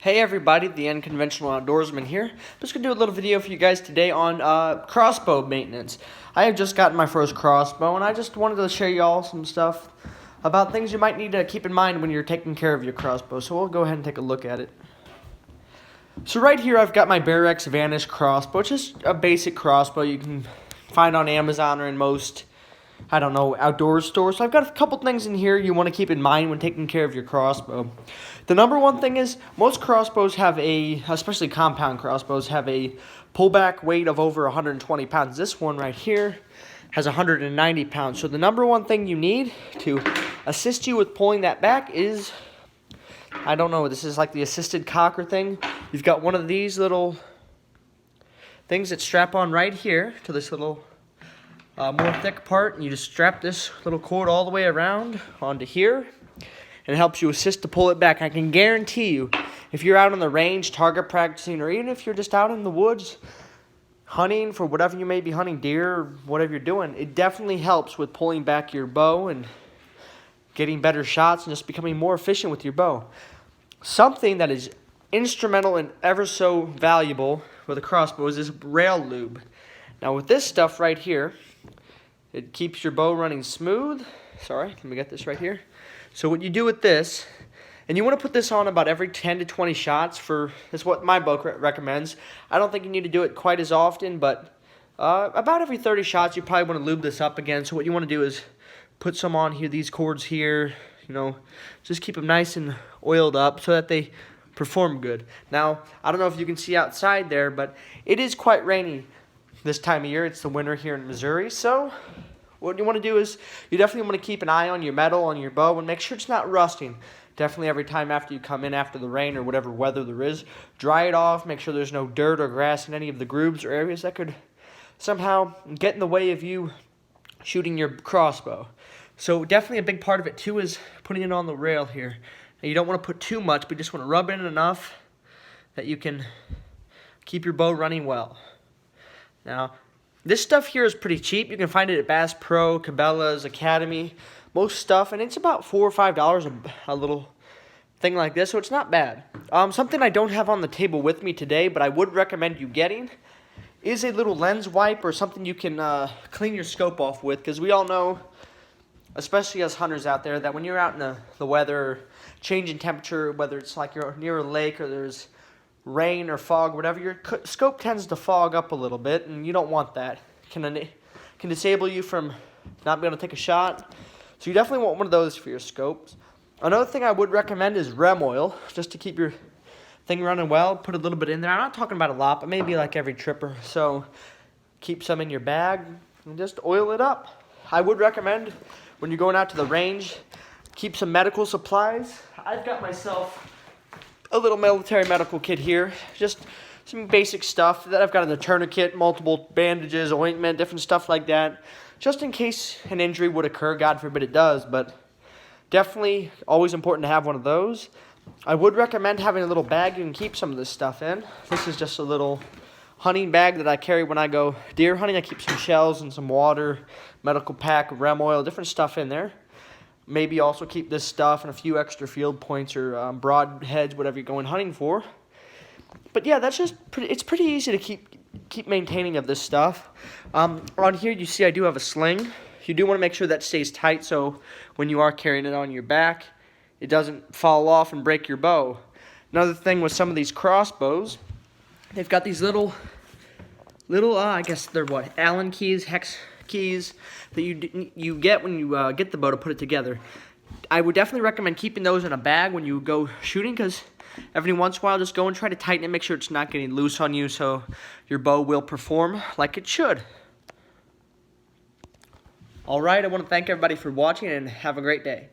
Hey everybody, the Unconventional Outdoorsman here. I'm just going to do a little video for you guys today on crossbow maintenance. I have just gotten my first crossbow and I just wanted to share y'all some stuff about things you might need to keep in mind when you're taking care of your crossbow. So we'll go ahead and take a look at it. So right here I've got my Bear X Vanish crossbow. It's just a basic crossbow you can find on Amazon or in most, I don't know, outdoor stores. So I've got a couple things in here you want to keep in mind when taking care of your crossbow. The number one thing is most crossbows have especially compound crossbows, have a pullback weight of over 120 pounds. This one right here has 190 pounds. So the number one thing you need to assist you with pulling that back is, I don't know, this is like the assisted cocker thing. You've got one of these little things that strap on right here to this little more thick part, and you just strap this little cord all the way around onto here, and it helps you assist to pull it back. I can guarantee you, if you're out on the range target practicing, or even if you're just out in the woods hunting for whatever you may be hunting, deer or whatever you're doing, it definitely helps with pulling back your bow and getting better shots and just becoming more efficient with your bow. Something that is instrumental and ever so valuable with a crossbow is this rail lube. Now with this stuff right here, it keeps your bow running smooth. Sorry, let me get this right here. So what you do with this, and you want to put this on about every 10 to 20 shots that's what my book recommends. I don't think you need to do it quite as often, but about every 30 shots you probably want to lube this up again. So what you want to do is put some on here, these cords here, just keep them nice and oiled up so that they perform good. Now, I don't know if you can see outside there, but it is quite rainy this time of year. It's the winter here in Missouri, so what you want to do is you definitely want to keep an eye on your metal, on your bow, and make sure it's not rusting. Definitely every time after you come in after the rain or whatever weather there is, dry it off, make sure there's no dirt or grass in any of the grooves or areas that could somehow get in the way of you shooting your crossbow. So definitely a big part of it too is putting it on the rail here. Now, you don't want to put too much, but you just want to rub in enough that you can keep your bow running well. Now, this stuff here is pretty cheap. You can find it at Bass Pro, Cabela's, Academy, most stuff, and it's about $4 or $5 a little thing like this, so it's not bad. Something I don't have on the table with me today, but I would recommend you getting, is a little lens wipe or something you can clean your scope off with, because we all know, especially as hunters out there, that when you're out in the weather, changing temperature, whether it's like you're near a lake or there's rain or fog, whatever, your scope tends to fog up a little bit, and you don't want that. Can disable you from not being able to take a shot. So you definitely want one of those for your scopes. Another thing I would recommend is rem oil, just to keep your thing running well. Put a little bit in there. I'm not talking about a lot, but maybe like every trip or so. Keep some in your bag and just oil it up. I would recommend when you're going out to the range, keep some medical supplies. I've got myself a little military medical kit here, just some basic stuff that I've got in the tourniquet, multiple bandages, ointment, different stuff like that, just in case an injury would occur. God forbid it does, but definitely always important to have one of those. I would recommend having a little bag you can keep some of this stuff in. This is just a little hunting bag that I carry when I go deer hunting. I keep some shells and some water, medical pack, rem oil, different stuff in there. Maybe also keep this stuff and a few extra field points or broad heads, whatever you're going hunting for. But yeah, that's just it's pretty easy to keep maintaining of this stuff. On here you see I do have a sling. You do want to make sure that stays tight so when you are carrying it on your back, it doesn't fall off and break your bow. Another thing with some of these crossbows, they've got these little I guess they're what, Allen keys, hex keys that you get when you get the bow to put it together. I would definitely recommend keeping those in a bag when you go shooting, because every once in a while just go and try to tighten it, make sure it's not getting loose on you so your bow will perform like it should. Alright, I want to thank everybody for watching and have a great day.